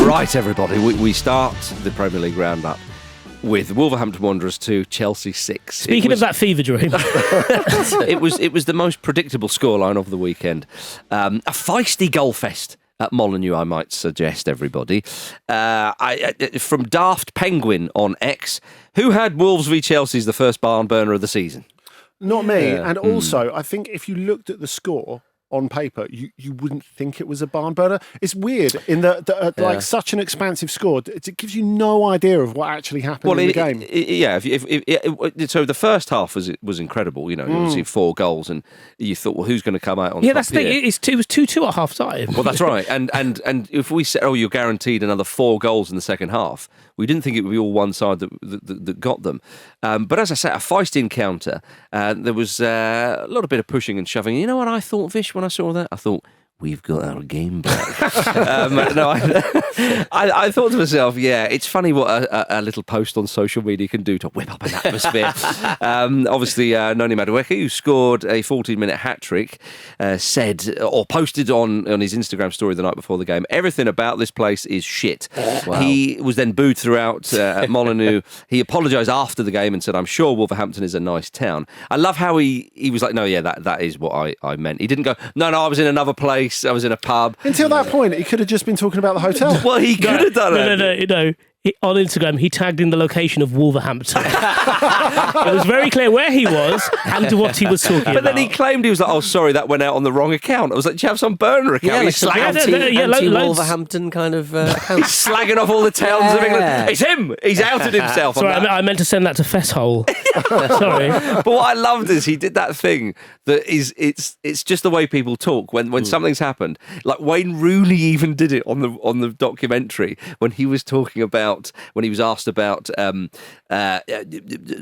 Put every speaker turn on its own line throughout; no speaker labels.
Right, everybody, we start the Premier League roundup with Wolverhampton Wanderers 2, Chelsea 6.
Speaking of that fever dream.
it was the most predictable scoreline of the weekend. A feisty goal fest at Molineux, I might suggest, everybody. From Daft Penguin on X, who had Wolves v Chelsea as the first barn burner of the season?
Not me. And also, I think if you looked at the score on paper, you wouldn't think it was a barn burner. It's weird in that like such an expansive score, it gives you no idea of what actually happened in the game.
So the first half was incredible. You know, obviously 4 goals, and you thought, well, who's going to come out on top?
Yeah, that's the thing. It was 2-2 at half time.
Well, that's right. And if we said, you're guaranteed another 4 goals in the second half, we didn't think it would be all one side that got them. But as I said, a feisty encounter. There was a lot of bit of pushing and shoving. You know what I thought, Vish, when I saw that? I thought, we've got our game back. I thought to myself, yeah, it's funny what a little post on social media can do to whip up an atmosphere. Obviously, Noni Madueke, who scored a 14-minute hat-trick, said or posted on his Instagram story the night before the game, everything about this place is shit. Wow. He was then booed throughout at Molineux. He apologised after the game and said, I'm sure Wolverhampton is a nice town. I love how he was like, no, yeah, that is what I meant. He didn't go, no, I was in another place. I was in a pub.
Until that point, he could have just been talking about the hotel.
Well, he could have done it.
No. On Instagram, he tagged in the location of Wolverhampton. It was very clear where he was and what he was talking about.
But then he claimed he was like, oh, sorry, that went out on the wrong account. I was like, do you have some burner account?
He's anti-Wolverhampton kind of account.
He's slagging off all the towns of England. It's him. He's outed himself.
Sorry, I meant to send that to Fesshole. Sorry.
But what I loved is he did that thing that is, it's just the way people talk when something's happened. Like Wayne Rooney even did it on the documentary when he was talking about, when he was asked about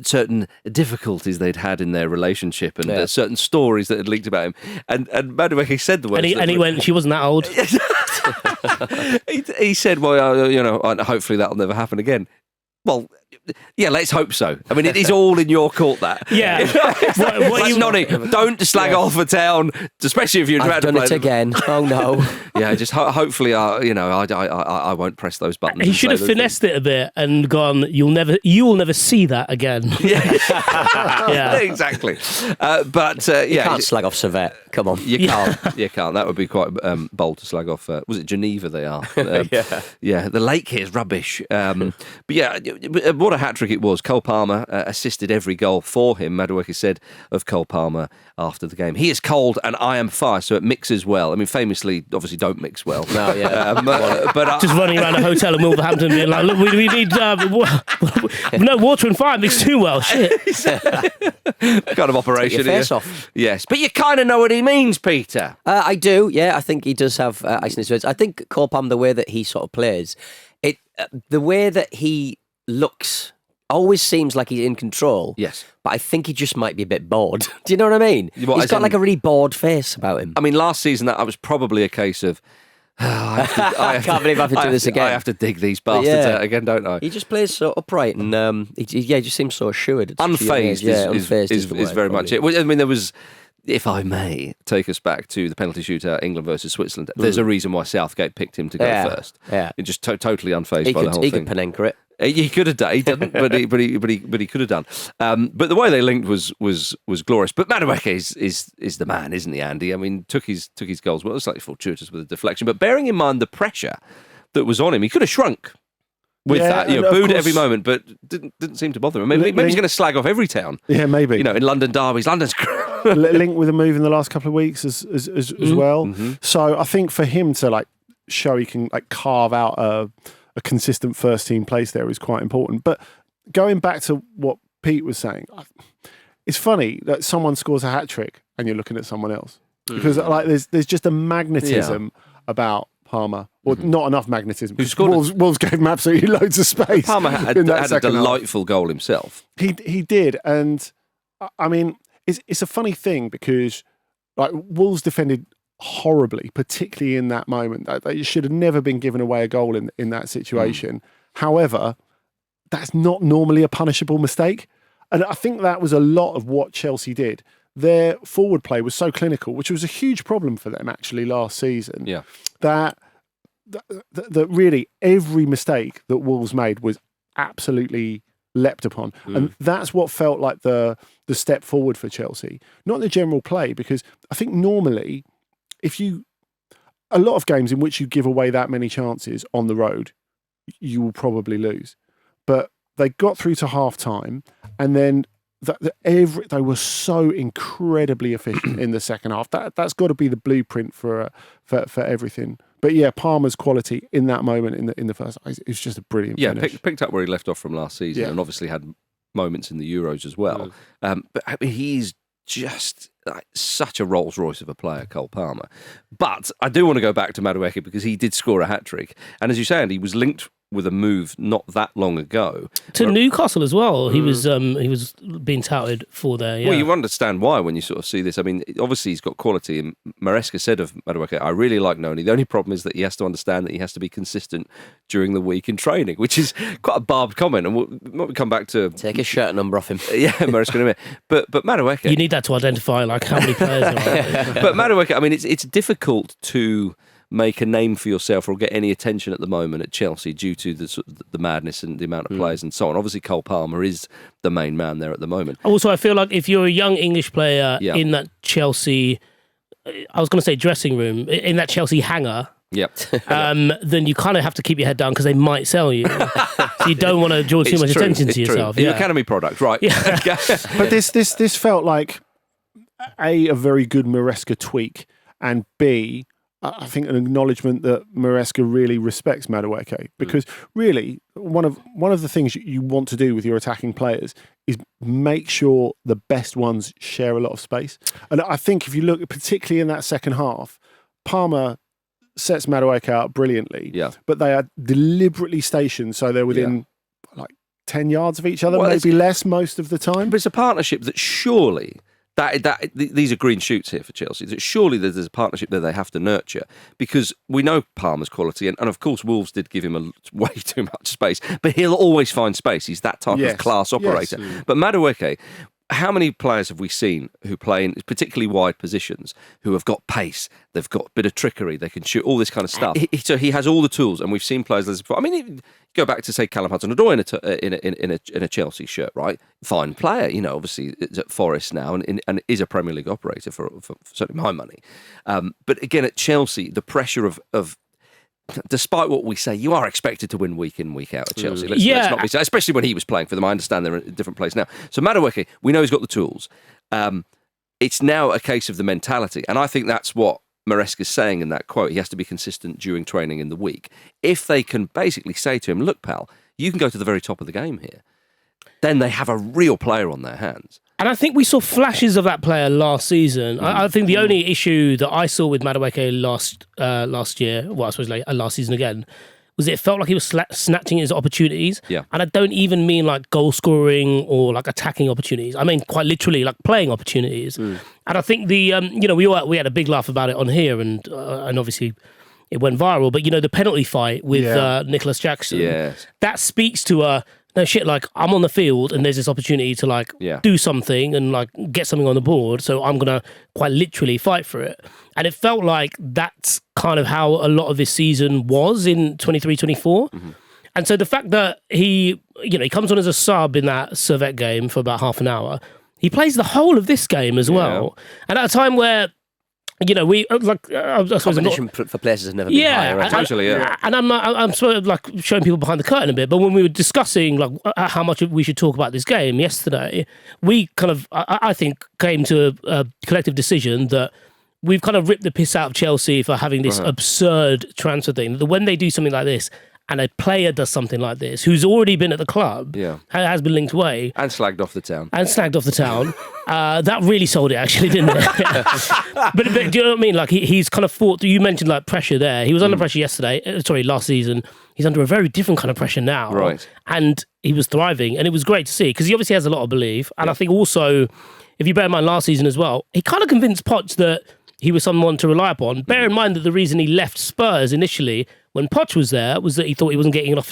certain difficulties they'd had in their relationship and certain stories that had leaked about him. And Madueke said the words.
And he went, she wasn't that old.
he said, well, hopefully that'll never happen again. Well, yeah, let's hope so. I mean, it is all in your court, that.
Yeah.
Noni, don't slag off a town, especially if you're about to play.
I've done it again. Oh, no.
Yeah, just hopefully, I won't press those buttons.
He should have finessed it a bit and gone, you will never see that again.
Yeah, exactly.
You can't slag off Servette. Come on.
You can't. That would be quite bold to slag off. Was it Geneva they are? Yeah, the lake here is rubbish. But yeah, what a hat-trick it was. Cole Palmer assisted every goal for him. Madueke said of Cole Palmer after the game, he is cold and I am fire, so it mixes well. I mean, famously, obviously don't mix well.
No, yeah.
But just running around a hotel in Wolverhampton being like, look, we need no water and fire mixed too well. Shit.
Kind of operation
here. Face off.
Yes, but you kind of know what he means, Peter.
I do, yeah. I think he does have ice in his words. I think Cole Palmer, the way that he sort of plays, the way that he looks always seems like he's in control.
Yes.
But I think he just might be a bit bored. Do you know what I mean? He's got like a really bored face about him.
I mean, last season that was probably a case of I
can't believe I have to do this again.
I have to dig these bastards out again, don't I?
He just plays so upright and he just seems so assured.
Unfazed is very much it. I mean, there was, if I may take us back to the penalty shootout, England versus Switzerland, there's a reason why Southgate picked him to go first.
Yeah.
He's just totally unfazed by the whole thing.
He could Panenka it.
He could have done. He didn't, but he could have done. But the way they linked was glorious. But Madueke is the man, isn't he, Andy? I mean, took his goals. Well, it was slightly fortuitous with a deflection, but bearing in mind the pressure that was on him, he could have shrunk with that. Booed at every moment, but didn't seem to bother him. Maybe he's going to slag off every town.
Yeah, maybe.
In London derbies, London's
linked with a move in the last couple of weeks as well. Mm-hmm. So I think for him to show he can carve out a consistent first team place there is quite important. But going back to what Pete was saying, it's funny that someone scores a hat trick and you're looking at someone else because there's just a magnetism about Palmer, or not enough magnetism. Wolves gave him absolutely loads of space.
Palmer had a delightful goal himself.
He did, and I mean it's a funny thing because Wolves defended horribly, particularly in that moment. They should have never been given away a goal in that situation. However, that's not normally a punishable mistake. And I think that was a lot of what Chelsea did. Their forward play was so clinical, which was a huge problem for them actually last season, that that really every mistake that Wolves made was absolutely leapt upon. And that's what felt like the step forward for Chelsea. Not the general play, because I think normally a lot of games in which you give away that many chances on the road, you will probably lose. But they got through to half time, and then they were so incredibly efficient in the second half. That's got to be the blueprint for everything. But yeah, Palmer's quality in that moment in the first, it was just a brilliant finish.
Picked up where he left off from last season, and obviously had moments in the Euros as well. But I mean, he's just such a Rolls Royce of a player, Cole Palmer. But I do want to go back to Madueke, because he did score a hat-trick. And as you say, Andy, he was linked with a move not that long ago
to Newcastle as well. He was being touted for there. Yeah.
Well, you understand why when you sort of see this. I mean, obviously he's got quality, and Maresca said of Madueke, I really like Noni. The only problem is that he has to understand that he has to be consistent during the week in training, which is quite a barbed comment, and we'll come back to
take his shirt number off him.
Yeah, Maresca in a minute. But Madueke,
you need that to identify like how many players there are.
But Madueke, I mean, it's difficult to make a name for yourself or get any attention at the moment at Chelsea due to the madness and the amount of players and so on. Obviously, Cole Palmer is the main man there at the moment.
Also, I feel like if you're a young English player in that Chelsea, I was going to say dressing room, in that Chelsea hangar, then you kind of have to keep your head down because they might sell you. So you don't want to draw too much attention to yourself.
The academy product, right?
Yeah.
But this felt like a very good Maresca tweak, and B, I think an acknowledgement that Maresca really respects Madueke, because really one of the things you want to do with your attacking players is make sure the best ones share a lot of space. And I think if you look particularly in that second half, Palmer sets Madueke out brilliantly, but they are deliberately stationed so they're within like 10 yards of each other, maybe less most of the time.
But it's a partnership that surely these are green shoots here for Chelsea. That surely there's a partnership that they have to nurture, because we know Palmer's quality, and of course Wolves did give him way too much space, but he'll always find space. He's that type of class operator. But Madueke, how many players have we seen who play in particularly wide positions, who have got pace, they've got a bit of trickery, they can shoot, all this kind of stuff. So he has all the tools, and we've seen players like this before. I mean, go back to, say, Callum Hudson-Odoi in a Chelsea shirt, right? Fine player, obviously it's at Forest now and is a Premier League operator for certainly my money. But again, at Chelsea, the pressure of despite what we say, you are expected to win week in, week out at Chelsea. Let's not be, especially when he was playing for them. I understand they're in a different place now. So Madueke, we know he's got the tools. It's now a case of the mentality. And I think that's what Maresca's saying in that quote. He has to be consistent during training in the week. If they can basically say to him, look, pal, you can go to the very top of the game here, then they have a real player on their hands.
And I think we saw flashes of that player last season. I think the only issue that I saw with Madueke last year, well, I suppose last season again, was it felt like he was snatching his opportunities.
Yeah.
And I don't even mean like goal scoring or like attacking opportunities. I mean quite literally like playing opportunities. And I think we had a big laugh about it on here, and obviously it went viral. But the penalty fight with Nicholas Jackson, that speaks to no shit, like I'm on the field and there's this opportunity to like do something and like get something on the board, so I'm gonna quite literally fight for it. And it felt like that's kind of how a lot of this season was in 23-24. And so the fact that he comes on as a sub in that Servette game for about half an hour, he plays the whole of this game as well, and at a time where we like
competition for places has never been higher. Right?
Totally,
And I'm sort of like showing people behind the curtain a bit. But when we were discussing like how much we should talk about this game yesterday, we kind of I think came to a collective decision that we've kind of ripped the piss out of Chelsea for having this absurd transfer thing. That when they do something like this, and a player does something like this, who's already been at the club, has been linked away.
And slagged off the town.
That really sold it, actually, didn't it? but do you know what I mean? Like, he's kind of fought, you mentioned like pressure there. He was under pressure last season. He's under a very different kind of pressure now.
Right.
And he was thriving, and it was great to see, because he obviously has a lot of belief. And I think also, if you bear in mind last season as well, he kind of convinced Poch that he was someone to rely upon. Bear in mind that the reason he left Spurs initially, when Poch was there, was that he thought he wasn't getting enough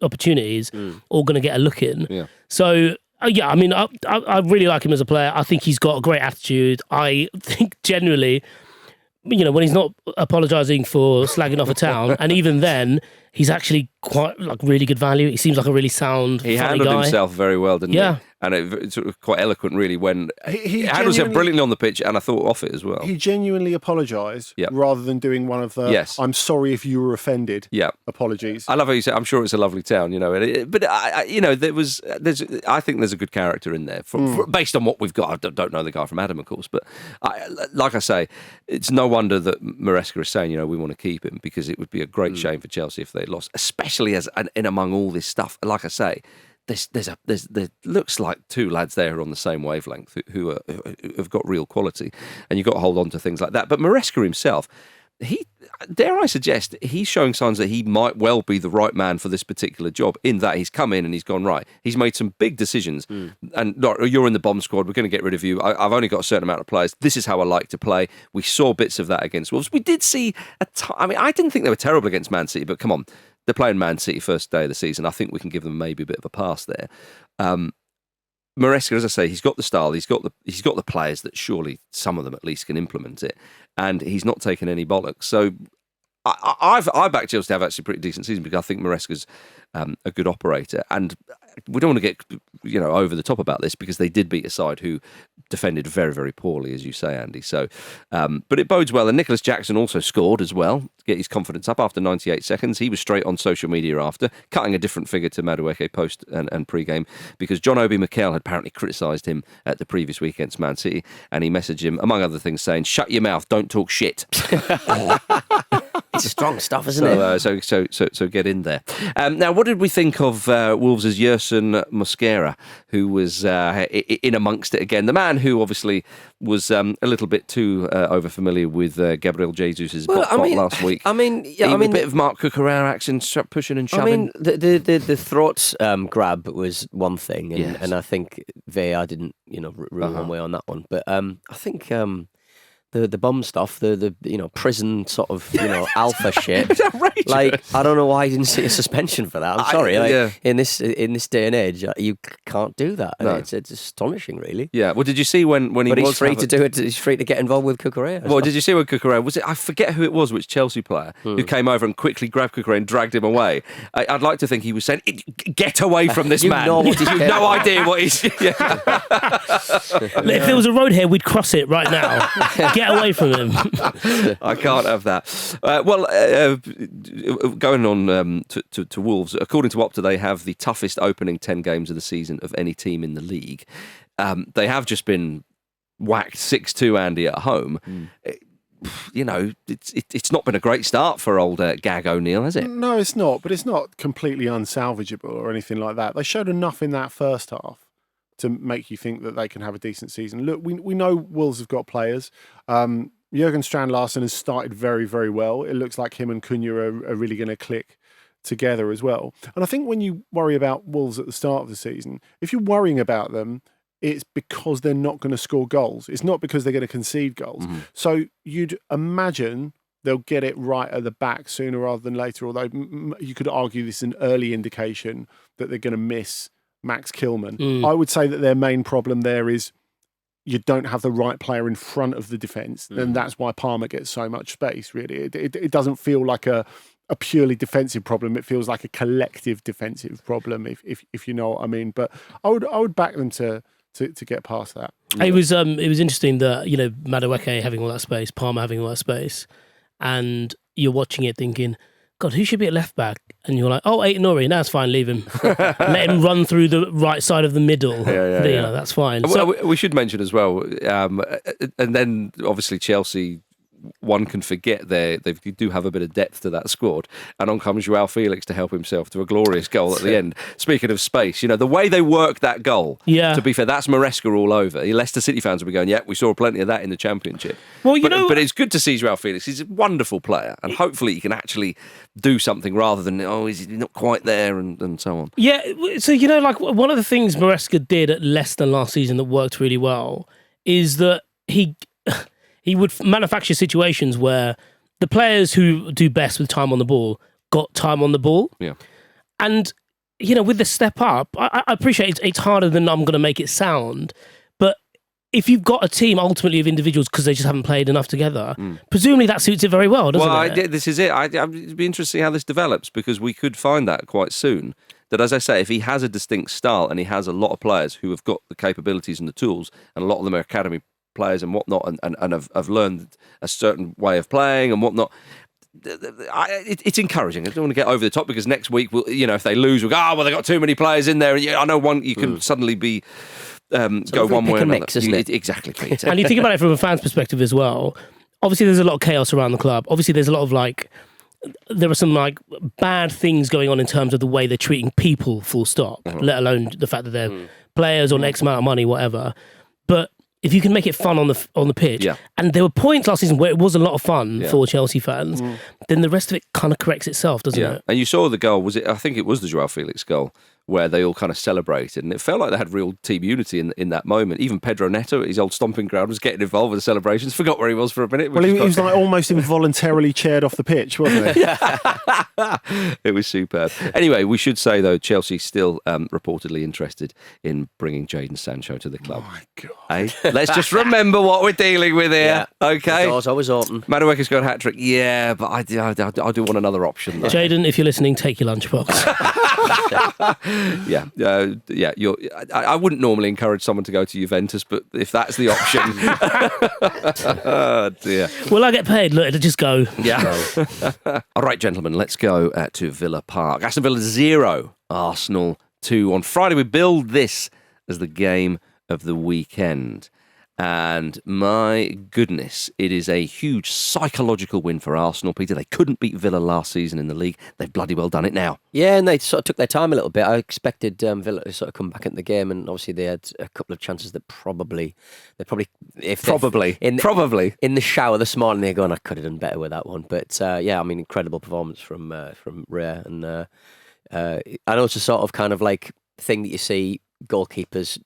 opportunities or going to get a look in.
Yeah.
So, I mean, I really like him as a player. I think he's got a great attitude. I think generally, when he's not apologising for slagging off a town, and even then, he's actually quite really good value. He seems like a really sound,
He
funny
handled
guy.
himself very well, didn't
Yeah.
he? And it's sort of quite eloquent, really, when
He
handled himself
genuinely-
brilliantly on the pitch, and I thought off it as well.
He genuinely apologised
Yep.
rather than doing one of the
Yes.
"I'm sorry if you were offended"
Yeah.
apologies.
I love how you said. I'm sure it's a lovely town, but I think there's a good character in there, based on what we've got. I don't know the guy from Adam, of course, but like I say, it's no wonder that Maresca is saying, we want to keep him, because it would be a great shame for Chelsea if they lost, especially as in among all this stuff. Like I say, there looks like two lads there who are on the same wavelength, who have got real quality, and you've got to hold on to things like that. But Maresca himself, dare I suggest, he's showing signs that he might well be the right man for this particular job, in that he's come in and he's gone, right, he's made some big decisions, and look, you're in the bomb squad, we're going to get rid of you, I've only got a certain amount of players, this is how I like to play. We saw bits of that against Wolves. We did see I didn't think they were terrible against Man City, but come on, they're playing Man City first day of the season. I think we can give them maybe a bit of a pass there. Maresca, as I say, he's got the style, he's got the players that surely some of them at least can implement it, and he's not taken any bollocks. So I back Chelsea to have actually a pretty decent season, because I think Maresca's a good operator, and we don't want to get over the top about this, because they did beat a side who defended very, very poorly, as you say, Andy. So, but it bodes well. And Nicholas Jackson also scored as well to get his confidence up after 98 seconds. He was straight on social media after, cutting a different figure to Madueke post and pre-game, because John Obi Mikel had apparently criticised him at the previous week against Man City, and he messaged him, among other things, saying, "Shut your mouth, don't talk shit."
It's strong stuff, isn't it?
So get in there. Now, what did we think of Wolves' Yerson Mosquera, who was in amongst it again? The man who obviously was a little bit too over-familiar with Gabriel Jesus' bot last week.
a
bit of Mark Cucurella action, pushing and shoving.
The throat grab was one thing, and,
Yes.
and I think VAR didn't, rule one way on that one. But I think the bum stuff, the prison sort of alpha shit.
It's outrageous.
I don't know why you didn't see a suspension for that. I'm sorry.
yeah.
In this day and age, you can't do that.
No.
It's astonishing, really.
Yeah. Well, did you see when he
But he's
was
free to do it. He's free to get involved with Cucurella.
Well, did you see when Cucurella was it? I forget who it was, which Chelsea player who came over and quickly grabbed Cucurella and dragged him away. I'd like to think he was saying, "Get away from this
You
man!
know what he's
You've no idea what he's." Yeah.
If there was a road here, we'd cross it right now. Get away from him.
I can't have that. Going on to Wolves, according to Opta, they have the toughest opening 10 games of the season of any team in the league. They have just been whacked 6-2, Andy, at home. It's not been a great start for old Gag O'Neill, has it?
No, it's not, but it's not completely unsalvageable or anything like that. They showed enough in that first half to make you think that they can have a decent season. Look, we know Wolves have got players. Jurgen Strand-Larsen has started very, very well. It looks like him and Cunha are really going to click together as well. And I think when you worry about Wolves at the start of the season, if you're worrying about them, it's because they're not going to score goals. It's not because they're going to concede goals.
Mm-hmm.
So you'd imagine they'll get it right at the back sooner rather than later, although you could argue this is an early indication that they're going to miss Max Kilman. I would say that their main problem there is you don't have the right player in front of the defence, and that's why Palmer gets so much space, really. It doesn't feel like a purely defensive problem. It feels like a collective defensive problem, if you know what I mean. But I would back them to get past that.
It was interesting that Madueke having all that space, Palmer having all that space, and you're watching it thinking, God, who should be at left back? And you're like, oh, Aït-Nouri, that's fine, leave him. Let him run through the right side of the middle.
Yeah.
That's fine.
Well, we should mention as well, and then obviously Chelsea, one can forget they do have a bit of depth to that squad, and on comes Joao Felix to help himself to a glorious goal at the end. Speaking of space, the way they work that goal, to be fair, that's Maresca all over. Leicester City fans will be going, yeah, we saw plenty of that in the Championship.
Well,
but it's good to see Joao Felix. He's a wonderful player, and hopefully he can actually do something rather than, is he not quite there, and so on.
Yeah, so one of the things Maresca did at Leicester last season that worked really well is that he would manufacture situations where the players who do best with time on the ball got time on the ball.
Yeah.
And, with the step up, I appreciate it's harder than I'm going to make it sound, but if you've got a team ultimately of individuals because they just haven't played enough together, presumably that suits it very well, doesn't it?
This is it. It'd be interesting to see how this develops, because we could find that quite soon. That, as I say, if he has a distinct style and he has a lot of players who have got the capabilities and the tools, and a lot of them are academy players and whatnot, and have learned a certain way of playing and whatnot, it's encouraging. I don't want to get over the top, because next week, if they lose, we'll go, they got too many players in there. I know you can suddenly be... go one way or another.
Mix, isn't it?
Exactly, Peter.
And you think about it from a fan's perspective as well. Obviously, there's a lot of chaos around the club. Obviously, there's a lot of there are some bad things going on in terms of the way they're treating people, full stop, let alone the fact that they're players on X amount of money, whatever. But if you can make it fun on the pitch, and there were points last season where it was a lot of fun for Chelsea fans, then the rest of it kind of corrects itself, doesn't it?
And you saw the goal, I think it was the Joao Felix goal, where they all kind of celebrated, and it felt like they had real team unity in that moment. Even Pedro Neto at his old stomping ground was getting involved with the celebrations, forgot where he was for a minute.
Well, he was almost involuntarily chaired off the pitch, wasn't he?
It was superb. Anyway, we should say, though, Chelsea still reportedly interested in bringing Jadon Sancho to the club.
Oh, my God.
Hey? Let's just remember what we're dealing with here, okay?
The door's always open.
Madueke's got a hat-trick, but I do want another option, though.
Jadon, if you're listening, take your lunchbox.
I wouldn't normally encourage someone to go to Juventus, but if that's the option, oh dear.
Will I get paid? Look, it'll just go.
Yeah. All right, gentlemen, let's go to Villa Park. Aston Villa 0, Arsenal 2. On Friday, we billed this as the game of the weekend. And my goodness, it is a huge psychological win for Arsenal, Peter. They couldn't beat Villa last season in the league. They've bloody well done it now.
Yeah, and they sort of took their time a little bit. I expected Villa to sort of come back into the game, and obviously they had a couple of chances that probably in the shower this morning they're going, I could have done better with that one. But incredible performance from Raya, and I know it's a sort of kind of thing that you see goalkeepers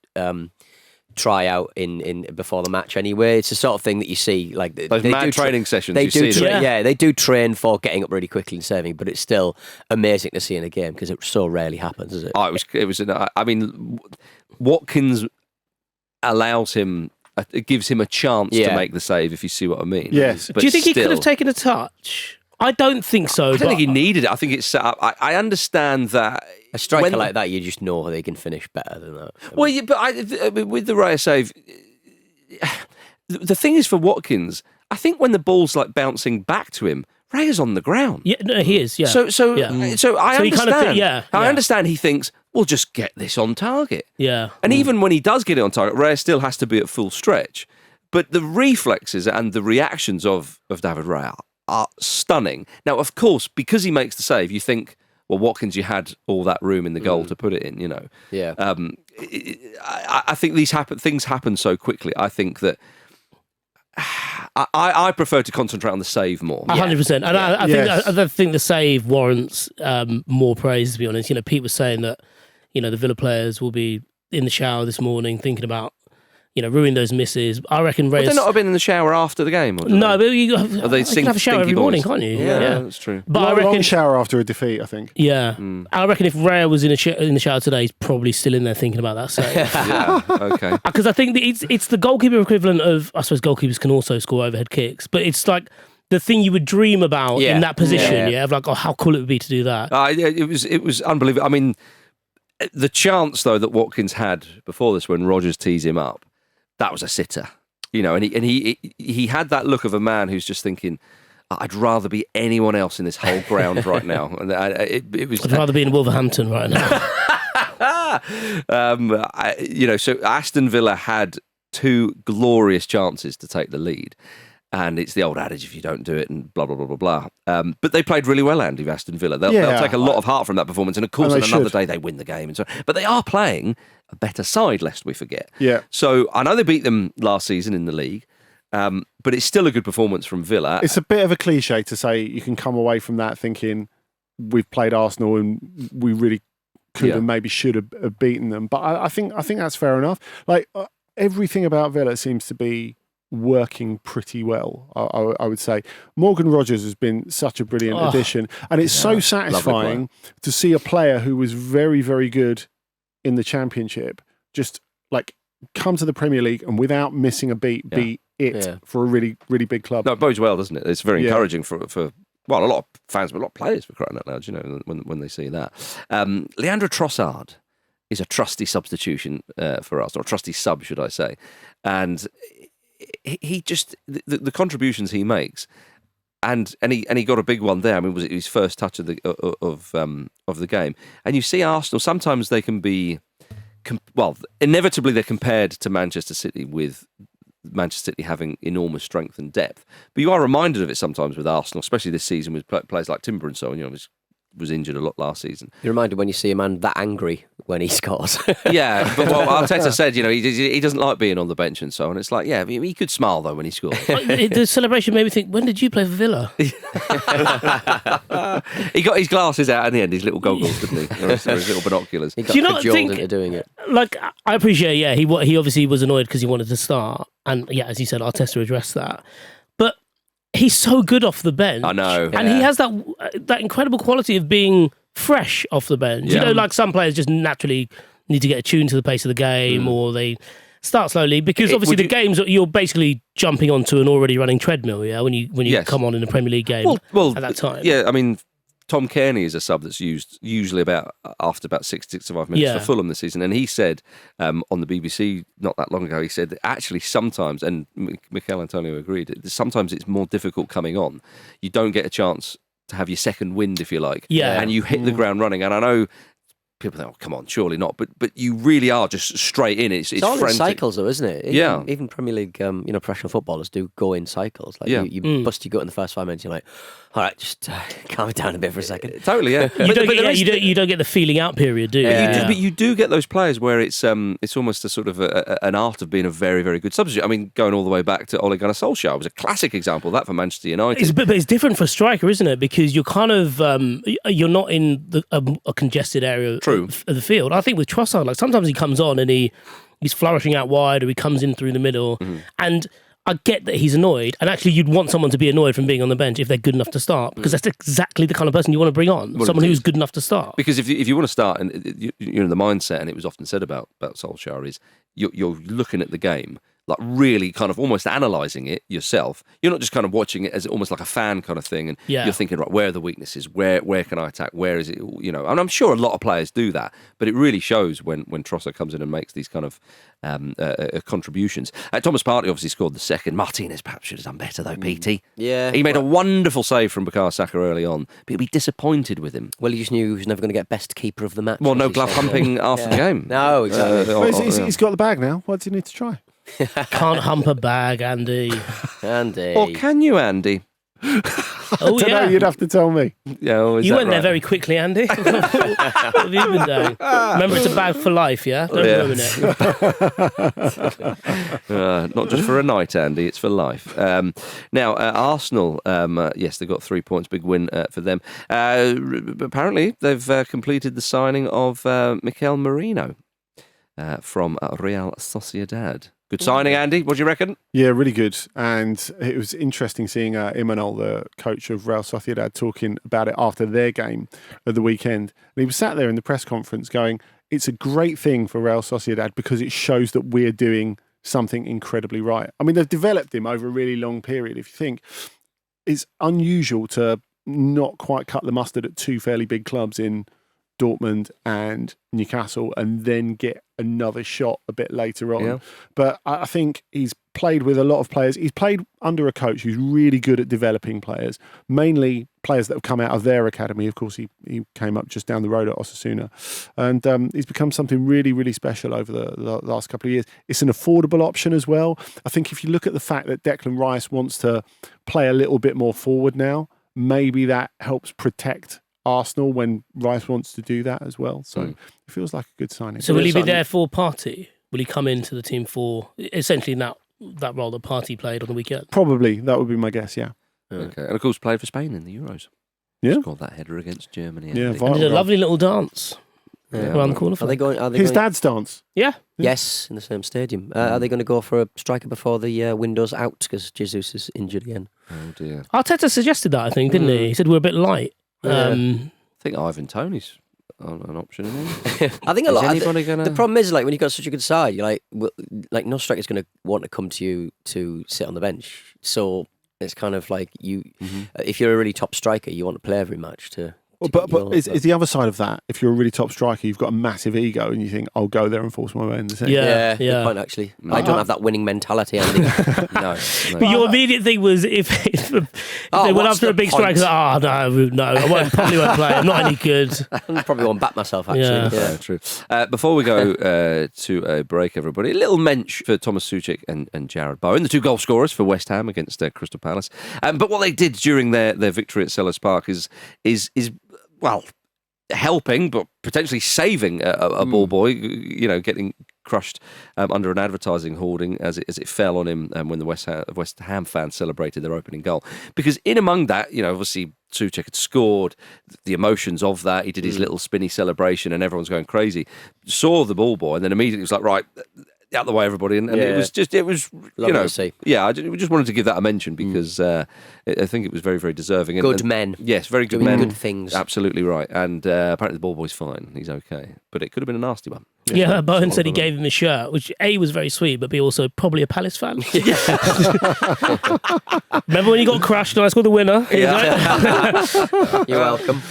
try out in before the match anyway. It's the sort of thing that you see
those mad training sessions.
They do train for getting up really quickly and serving, but it's still amazing to see in a game because it so rarely happens, is it?
Watkins allows him, it gives him a chance to make the save, if you see what I mean.
Yes.
But
do you think he could have taken a touch? I don't think so.
I don't think he needed it. I think it's set up. I understand that.
A striker like that, you just know they can finish better than that.
With the Raya save, the thing is for Watkins, I think when the ball's bouncing back to him, Raya's on the ground.
Yeah, no, he is. Yeah.
So I understand. I understand. He thinks, we'll just get this on target.
Yeah.
And even when he does get it on target, Raya still has to be at full stretch. But the reflexes and the reactions of David Raya are stunning. Now, of course, because he makes the save, you think, well, Watkins, you had all that room in the goal to put it in,
Yeah.
I think things happen so quickly. I think that I prefer to concentrate on the save more.
100%. And I think the save warrants more praise, to be honest. Pete was saying that, the Villa players will be in the shower this morning thinking about, ruin those misses. I reckon Reyes...
Would they not have been in the shower after the game?
No, but you can have a shower every morning, can't you?
Yeah, that's true.
But I reckon long shower after a defeat, I think.
Yeah. I reckon if Raya was in the shower today, he's probably still in there thinking about that save.
Yeah, okay.
Because I think that it's the goalkeeper equivalent of, I suppose goalkeepers can also score overhead kicks, but it's the thing you would dream about in that position, of how cool it would be to do that.
It was unbelievable. I mean, the chance, though, that Watkins had before this when Rodgers tees him up, that was a sitter, and he had that look of a man who's just thinking, I'd rather be anyone else in this whole ground right now. And I'd
rather be in Wolverhampton right now.
So Aston Villa had 2 glorious chances to take the lead. And it's the old adage, if you don't do it, and blah, blah, blah, blah, blah. But they played really well, Andy, Aston Villa. They'll take a lot of heart from that performance. And of course, on another day, they win the game. And so, but they are playing a better side, lest we forget.
Yeah.
So I know they beat them last season in the league, but it's still a good performance from Villa.
It's a bit of a cliche to say you can come away from that thinking we've played Arsenal and we really could and maybe should have beaten them. But I think that's fair enough. Everything about Villa seems to be working pretty well, I would say. Morgan Rogers has been such a brilliant addition, and it's so satisfying to see a player who was very, very good in the Championship just come to the Premier League and without missing a beat, be it for a really, really big club.
No, it bodes well, doesn't it? It's very encouraging for a lot of fans, but a lot of players, for crying out loud, when they see that. Leandro Trossard is a trusty substitution for us, or a trusty sub, should I say. And he just, the contributions he makes, and he got a big one there. I mean, was it his first touch of the game? And you see Arsenal, sometimes they can be, inevitably they're compared to Manchester City, with Manchester City having enormous strength and depth. But you are reminded of it sometimes with Arsenal, especially this season with players like Timber and so on. Was injured a lot last season.
You're reminded when you see a man that angry when he scores.
Yeah, but Arteta said, he doesn't like being on the bench and so on. It's like, he could smile though when he scored.
The celebration made me think, when did you play for Villa?
He got his glasses out in the end, his little goggles, didn't he? Or his little binoculars.
He got
Do you not
cajoled
think,
into doing it.
Like, I appreciate, he obviously was annoyed because he wanted to start. And as you said, Arteta addressed that. But he's so good off the bench.
I know.
And he has that incredible quality of being fresh off the bench.
Yeah.
Like some players just naturally need to get attuned to the pace of the game, or they start slowly, because obviously the games, you're basically jumping onto an already running treadmill, when you come on in a Premier League game at that time.
Yeah, I mean, Tom Kearney is a sub that's used usually after about 65 minutes for Fulham this season. And he said on the BBC not that long ago, he said that actually sometimes, and Mikel Antonio agreed, sometimes it's more difficult coming on. You don't get a chance to have your second wind, if you like.
Yeah.
And you hit the ground running. And I know people think, come on, surely not. But you really are just straight in. It's
all
frantic.
in cycles, though, isn't it? Even Premier League, professional footballers do go in cycles. Like you bust your gut in the first 5 minutes. You're like, all right, just calm it down a bit for a second.
Totally, yeah.
You don't get the feeling out period, do you?
But you do get those players where it's almost a sort of an art of being a very, very good substitute. I mean, going all the way back to Ole Gunnar Solskjaer was a classic example of that for Manchester United.
But it's different for a striker, isn't it? Because you're kind of you're not in a congested area of the field. I think with Trossard, like sometimes he comes on and he's flourishing out wide, or he comes in through the middle, and I get that he's annoyed, and actually you'd want someone to be annoyed from being on the bench if they're good enough to start, because that's exactly the kind of person you want to bring on, someone who's good enough to start.
Because if you want to start, and you're in the mindset, and it was often said about Solskjaer, is you're looking at the game, like really kind of almost analysing it yourself. You're not just kind of watching it as almost like a fan kind of thing, and you're thinking, right, where are the weaknesses? Where can I attack? Where is it? And I'm sure a lot of players do that, but it really shows when Trossard comes in and makes these kind of contributions. Thomas Partey obviously scored the second. Martinez perhaps should have done better though, PT.
Yeah.
He made a wonderful save from Bukayo Saka early on, but you'll be disappointed with him.
Well, he just knew he was never going to get best keeper of the match.
Well, no glove humping after the game.
No, exactly.
He's got the bag now. What does he need to try?
Can't hump a bag, Andy.
Or can you, Andy?
Oh,
know, you'd have to tell me.
Yeah,
you went there very quickly, Andy. What have you been doing? Remember, it's a bag for life, yeah? Don't ruin
it. Not just for a night, Andy, it's for life. Now, Arsenal, yes, they've got 3 points, big win for them. Apparently, they've completed the signing of Mikel Merino from Real Sociedad. Good signing, Andy. What do you reckon?
Yeah, really good. And it was interesting seeing Imanol, the coach of Real Sociedad, talking about it after their game at the weekend. And he was sat there in the press conference going, it's a great thing for Real Sociedad because it shows that we're doing something incredibly right. I mean, they've developed him over a really long period. If you think, it's unusual to not quite cut the mustard at two fairly big clubs in Dortmund and Newcastle, and then get another shot a bit later on. Yeah. But I think he's played with a lot of players. He's played under a coach who's really good at developing players, mainly players that have come out of their academy. Of course, he came up just down the road at Osasuna, and he's become something really, really special over the last couple of years. It's an affordable option as well. I think if you look at the fact that Declan Rice wants to play a little bit more forward now, maybe that helps protect Arsenal when Rice wants to do that as well. So it feels like a good signing.
So will he be there for Partey? Will he come into the team for essentially that role that Partey played on the weekend?
Probably. That would be my guess, yeah.
Okay. And of course played for Spain in the Euros.
Yeah.
Scored that header against Germany.
Yeah,
and did a lovely little dance around the corner.
His dad's dance?
Yeah.
Yes, in the same stadium. Are they going to go for a striker before the window's out because Jesus is injured again?
Oh dear.
Arteta suggested that, I think, didn't he? He said we're a bit light.
I think Ivan Toney's an option in here?
I think a lot.
Gonna...
The problem is, like, when you've got such a good side, you're like no striker's going to want to come to you to sit on the bench. So it's kind of like if you're a really top striker, you want to play every match to.
But is the other side of that, if you're a really top striker, you've got a massive ego and you think, I'll go there and force my way in the team.
Yeah. Good point, actually. I don't have that winning mentality, Andy. No.
But your immediate thing was if they went after a big striker, no, I probably won't play. I'm not any good.
I probably won't back myself, actually.
Yeah, true. Before we go to a break, everybody, a little mensch for Thomas Souček and Jared Bowen, the 2 goal scorers for West Ham against Crystal Palace. But what they did during their victory at Selhurst Park is helping, but potentially saving a ball boy, getting crushed under an advertising hoarding as it fell on him when the West Ham fans celebrated their opening goal. Because in among that, obviously Souček had scored, the emotions of that, he did his little spinny celebration and everyone's going crazy. Saw the ball boy and then immediately was like, right, out the way, everybody, and it was
lovely to see.
Yeah, we just wanted to give that a mention because I think it was very, very deserving.
Good men,
yes, very good
doing
men,
good things.
Absolutely right. And apparently the ball boy's fine; he's okay, but it could have been a nasty one.
Yeah, Bowen said he gave him a shirt, which A was very sweet, but B also probably a Palace fan. Remember when he got crushed and I scored the winner?
You're welcome.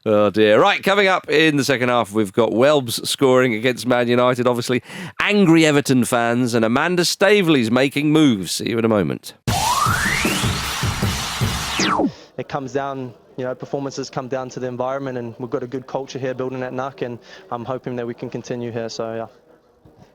Oh dear. Right, coming up in the second half, we've got Welbs scoring against Man United, obviously. Angry Everton fans and Amanda Staveley's making moves. See you in a moment.
It comes down, performances come down to the environment, and we've got a good culture here building at NAC, and I'm hoping that we can continue here, so yeah.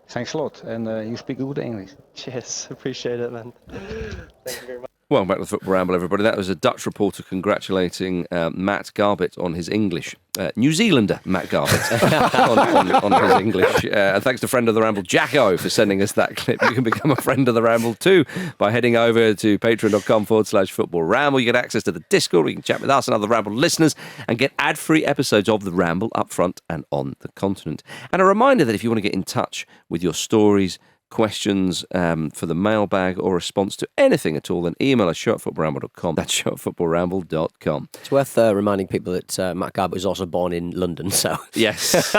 Thanks a lot, and you speak good English.
Cheers, appreciate it, man. Thank you very much.
Welcome back to the Football Ramble, everybody. That was a Dutch reporter congratulating Matt Garbett on his English. New Zealander Matt Garbett on his English. And thanks to friend of the Ramble, Jacko, for sending us that clip. You can become a friend of the Ramble too by heading over to patreon.com/Football Ramble. You get access to the Discord. You can chat with us and other Ramble listeners and get ad-free episodes of the Ramble up front and on the continent. And a reminder that if you want to get in touch with your stories, questions for the mailbag or response to anything at all, then email us show@footballramble.com. That's show@footballramble.com.
It's worth reminding people that Matt Garbett was also born in London, so
yes,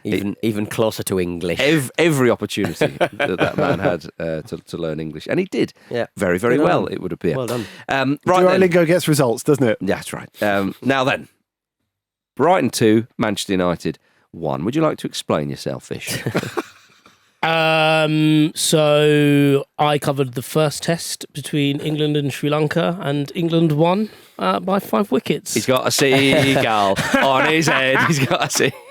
even closer to English.
Every opportunity that man had to learn English, and he did very, very well, it would appear.
Well done.
Right, Duolingo gets results, doesn't it?
That's right. Now then, Brighton 2, Manchester United 1. Would you like to explain yourself, Vish?
So I covered the first test between England and Sri Lanka, and England won by 5 wickets.
He's got a seagull on his head. He's got a seagull.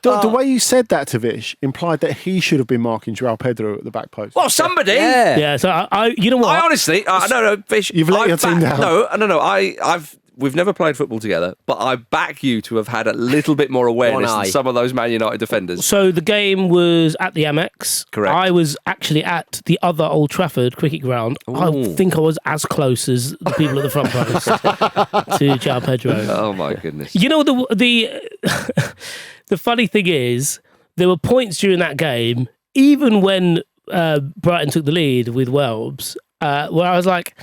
The way you said that to Vish implied that he should have been marking João Pedro at the back post.
Well, somebody.
Yeah. So I you know what?
I honestly, no, Vish.
You've let your team down.
No. We've never played football together, but I back you to have had a little bit more awareness than some of those Man United defenders.
So the game was at the Amex.
Correct.
I was actually at the other Old Trafford cricket ground.
Ooh.
I think I was as close as the people at the front post to João Pedro.
Oh my goodness!
You know the the funny thing is there were points during that game, even when Brighton took the lead with Welbs, where I was like,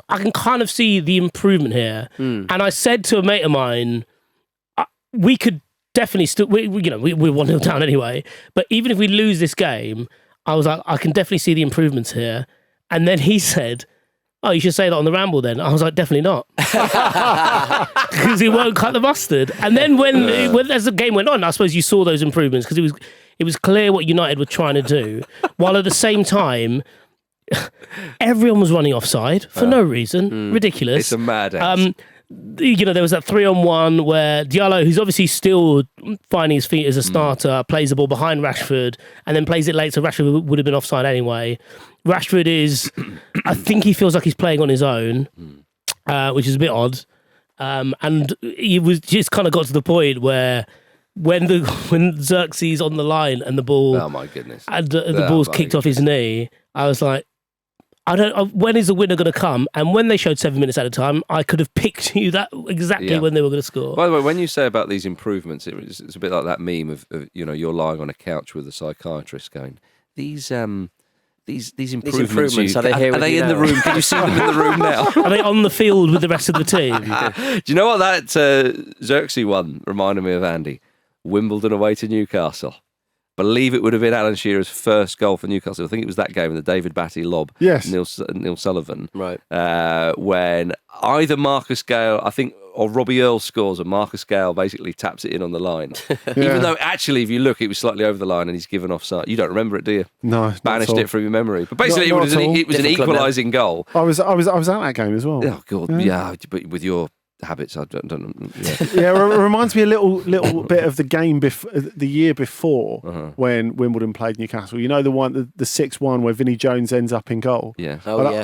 I can kind of see the improvement here. And I said to a mate of mine, we could definitely still, we're 1-0 down anyway, but even if we lose this game, I was like, I can definitely see the improvements here. And then he said, oh, you should say that on the Ramble then. I was like, definitely not. Because he won't cut the mustard. And then when as the game went on, I suppose you saw those improvements because it was clear what United were trying to do, while at the same time, everyone was running offside for no reason. Ridiculous.
It's a madhouse.
There was that 3-on-1 where Diallo, who's obviously still finding his feet as a starter, plays the ball behind Rashford and then plays it late, so Rashford would have been offside anyway. Rashford is, I think he feels like he's playing on his own, which is a bit odd. And he was just kind of got to the point where when Xerxes on the line and the ball,
oh my goodness,
and the ball's kicked off his knee, I was like, when is the winner going to come? And when they showed 7 minutes at a time, I could have picked you that exactly when they were going to score.
By the way, when you say about these improvements, it's a bit like that meme of you're lying on a couch with a psychiatrist going, these improvements
are they here?
Are they in the room? Can you see them in the room now?
Are they on the field with the rest of the team?
Do you know what that Xerxes one reminded me of, Andy? Wimbledon away to Newcastle. Believe it would have been Alan Shearer's first goal for Newcastle. I think it was that game in the David Batty lob.
Yes.
Neil Sullivan.
Right.
When either Marcus Gale, I think, or Robbie Earle scores, and Marcus Gale basically taps it in on the line. Even though actually, if you look, it was slightly over the line and he's given offside. You don't remember it, do you?
No,
banished it from your memory. But basically,
Not
it was an equalising goal.
I was at that game as well.
Oh God, yeah. But with your habits, I don't know.
Yeah, it reminds me a little bit of the game the year before when Wimbledon played Newcastle. You know the 6-1 where Vinnie Jones ends up in goal.
Yeah.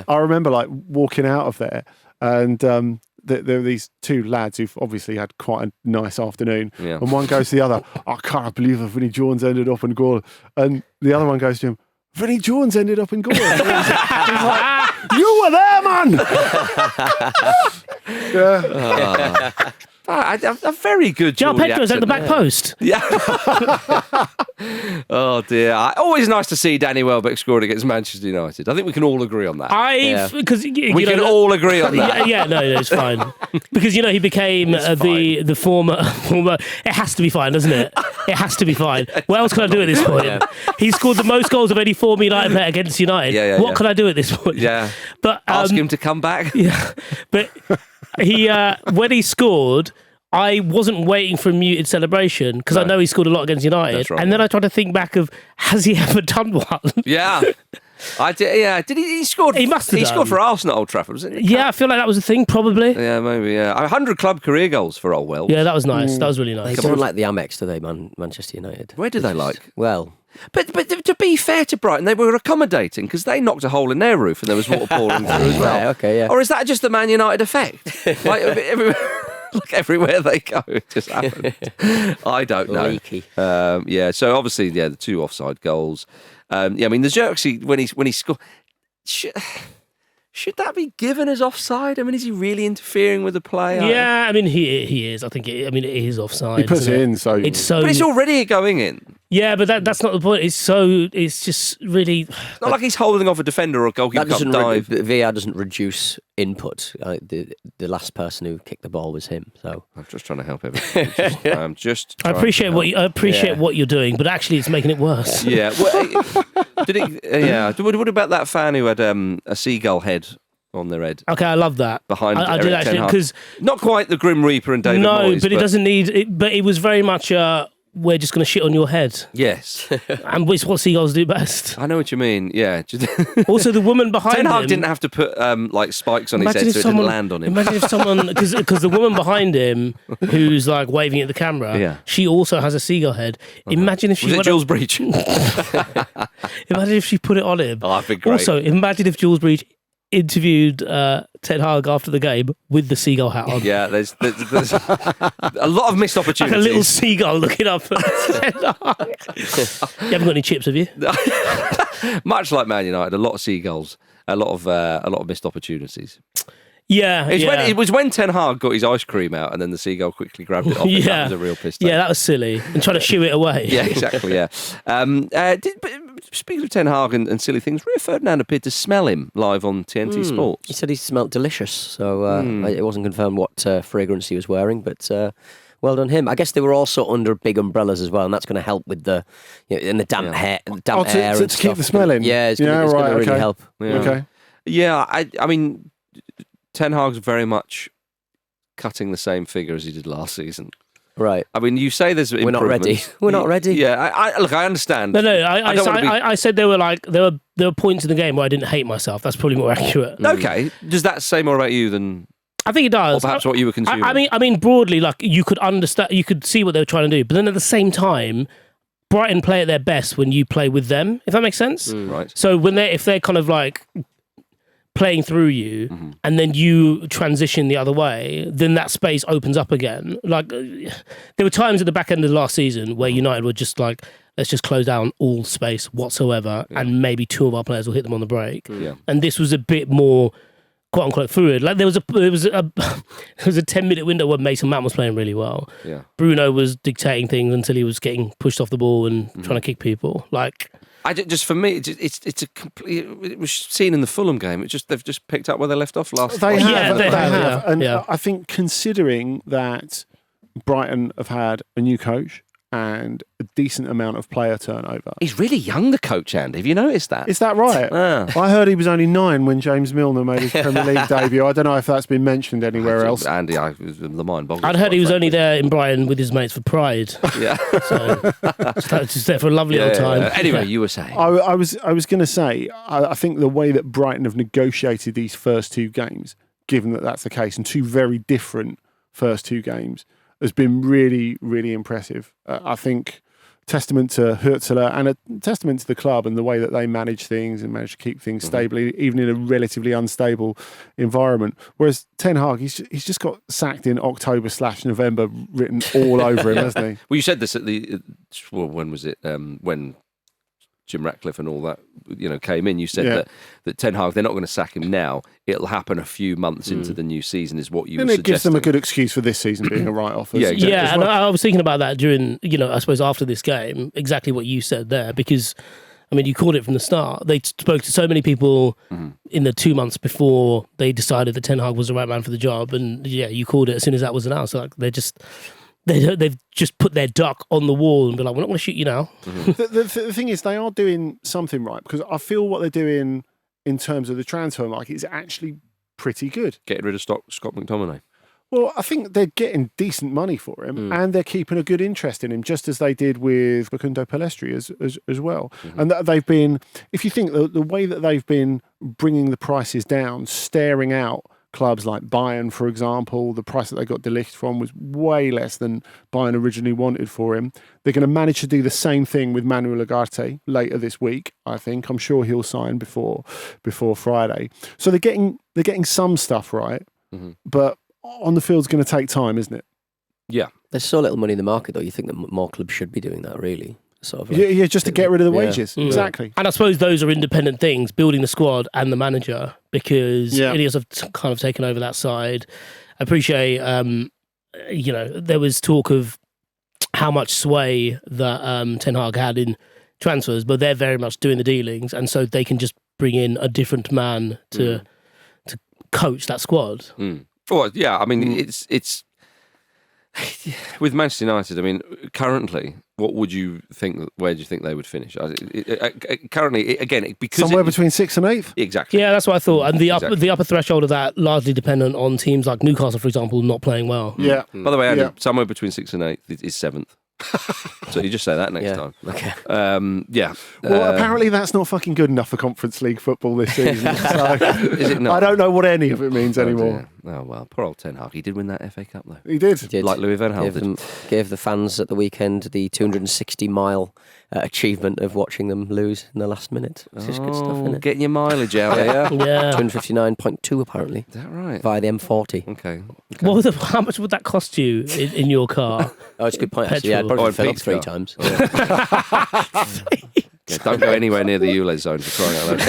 I remember like walking out of there, and there were these two lads who've obviously had quite a nice afternoon.
Yeah.
And one goes to the other, I can't believe that Vinnie Jones ended up in goal. And the other one goes to him, Vinnie Jones ended up in goal. He's like, you were there, man.
A very good
João
Geordie
Pedro's at the back post.
Yeah. Oh dear. Always nice to see Danny Welbeck scoring against Manchester United. I think we can all agree on that.
Because
we can all agree on that.
Yeah, no, it's fine. Because he became the former. It has to be fine, doesn't it? It has to be fine. What else can I do at this point? Yeah. He scored the most goals of any former United player against United. What can I do at this point?
Yeah.
But
ask him to come back.
Yeah. But he when he scored, I wasn't waiting for a muted celebration because I know he scored a lot against United.
Right,
and then I tried to think back of, has he ever done one?
Yeah. I did. Yeah, did he scored?
He must have.
He scored for Arsenal at Old Trafford, was it?
Yeah, I feel like that was a thing, probably.
Yeah, maybe. Yeah, 100 club career goals for old Wells.
Yeah, that was nice. That was really nice.
They don't like the Amex, do they, Manchester United?
Where do they like?
Well,
but to be fair to Brighton, they were accommodating because they knocked a hole in their roof and there was water pouring through as well.
Okay, yeah.
Or is that just the Man United effect? Like everywhere they go, it just happened. I don't know.
Leaky.
So obviously, the two offside goals. I mean, the Xerxes when he scored. Should that be given as offside? I mean, is he really interfering with the play?
Yeah, I mean, he is. I think it is offside.
He puts it in, so
it's so.
But it's already going in.
Yeah, but that's not the point. It's just really.
It's not like he's holding off a defender or a goalkeeper can't dive.
VAR doesn't reduce input. The last person who kicked the ball was him. So
I'm just trying to help everyone. I'm just.
I appreciate what you're doing, but actually, it's making it worse.
Yeah. What about that fan who had a seagull head on their head?
Okay, I love that.
Behind
I did actually, because
not quite the Grim Reaper and David Moyes.
But it doesn't need it. But it was very much. We're just going to shit on your head.
Yes.
And it's what seagulls do best.
I know what you mean, yeah.
Also, the woman behind
Ten Hag
him...
didn't have to put spikes on his head so it didn't land on him.
Imagine if someone... Because the woman behind him, who's like waving at the camera, she also has a seagull head. Imagine if she...
Was it Jules Breach?
Imagine if she put it on him.
Oh, that'd be great.
Also, imagine if Jules Breach interviewed Ten Hag after the game with the seagull hat on.
Yeah, there's a lot of missed opportunities.
Like a little seagull looking up at Ten Hag. You haven't got any chips, have you?
Much like Man United, a lot of seagulls, a lot of missed opportunities.
Yeah,
it was when Ten Hag got his ice cream out and then the seagull quickly grabbed it off. Yeah. That was a real piss take.
Yeah, that was silly. And trying to shoo it away.
Yeah, exactly, yeah. Speaking of Ten Hag and silly things, Rio Ferdinand appeared to smell him live on TNT Sports.
He said he smelled delicious, so it wasn't confirmed what fragrance he was wearing, but... well done him. I guess they were also under big umbrellas as well, and that's going to help with the in the damp hair, air
to
and stuff.
keep the smell in.
Yeah, it's going to really help.
Yeah.
Okay.
Yeah, I mean, Ten Hag's very much cutting the same figure as he did last season.
Right.
I mean, you say there's
We're not ready. We're not ready.
Yeah, look, I understand.
No, I said there were points in the game where I didn't hate myself. That's probably more accurate.
Okay. Does that say more about you than...
I think it does.
Or perhaps what you were consuming?
I mean, broadly, like you could understand, you could see what they were trying to do, but then at the same time, Brighton play at their best when you play with them. If that makes sense.
Right.
So if they're kind of like playing through you, and then you transition the other way, then that space opens up again. Like there were times at the back end of the last season where United were just like, let's just close down all space whatsoever, and maybe two of our players will hit them on the break.
Yeah.
And this was a bit more, quote unquote, fluid. Like there was a 10-minute window where Mason Mount was playing really well.
Yeah.
Bruno was dictating things until he was getting pushed off the ball and trying to kick people. Like,
for me, it's a complete. It was seen in the Fulham game. They've just picked up where they left off last.
They have.
Yeah.
And I think considering that Brighton have had a new coach and a decent amount of player turnover.
He's really young, the coach, Andy. Have you noticed that?
Is that right? I heard he was only 9 when James Milner made his Premier League debut. I don't know if that's been mentioned anywhere else.
Andy, the mind boggles.
I'd heard he was only there in Brighton with his mates for Pride.
Yeah.
So just there for a lovely old time.
Anyway, you were saying.
I was going to say, I think the way that Brighton have negotiated these first 2 games, given that that's the case, and 2 very different first 2 games, has been really, really impressive. I think testament to Huertela and a testament to the club and the way that they manage things and manage to keep things stable, even in a relatively unstable environment. Whereas Ten Hag, he's just got sacked in October/November written all over him, hasn't he?
Well, you said this at when was it? When Jim Ratcliffe and all that, came in. You said that Ten Hag, they're not going to sack him now. It'll happen a few months into the new season, is what you were
suggesting. And it gives them a good excuse for this season being a write-off.
Exactly.
And I was thinking about that during, I suppose after this game, exactly what you said there, because, I mean, you called it from the start. They spoke to so many people in the 2 months before they decided that Ten Hag was the right man for the job, and you called it as soon as that was announced. Like they've just put their duck on the wall and be like, we're not going to shoot you now.
The thing is, they are doing something right, because I feel what they're doing in terms of the transfer market is actually pretty good.
Getting rid of Scott McTominay.
Well, I think they're getting decent money for him and they're keeping a good interest in him, just as they did with Facundo Pellistri as well. And that they've been, if you think the way that they've been bringing the prices down, staring out clubs like Bayern, for example, the price that they got De Ligt from was way less than Bayern originally wanted for him. They're going to manage to do the same thing with Manuel Ugarte later this week, I think. I'm sure he'll sign before Friday. So they're getting some stuff right, but on the field's going to take time, isn't it?
Yeah.
There's so little money in the market, though. You think that more clubs should be doing that, really? Sort of
just to get rid of the wages. Exactly.
And I suppose those are independent things, building the squad and the manager, because Idiots have kind of taken over that side. I appreciate, there was talk of how much sway that Ten Hag had in transfers, but they're very much doing the dealings, and so they can just bring in a different man to coach that squad.
Well, yeah, I mean, it's with Manchester United. I mean, currently, what would you think? Where do you think they would finish? Currently, again, because
somewhere between 6th and 8th.
Exactly.
Yeah, that's what I thought. And the upper throreshold of that largely dependent on teams like Newcastle, for example, not playing well.
Yeah.
By the way, Andy, somewhere between 6th and 8th is 7th. So you just say that next time.
Okay.
Well, apparently that's not fucking good enough for Conference League football this season. So
is it not?
I don't know what any of it means anymore.
Oh, well, poor old Ten Hag. He did win that FA Cup, though.
He did.
Like Louis van Gaal did.
Gave the fans at the weekend the 260-mile achievement of watching them lose in the last minute. It's just good stuff, isn't it?
Getting your mileage out, yeah.
259.2 apparently.
Is that right?
Via the M40.
Okay.
How much would that cost you in your car?
Oh, it's a good point, actually. Yeah, I'd probably fill up 3 times.
Yeah, don't go anywhere near the ULEZ zone for crying out loud.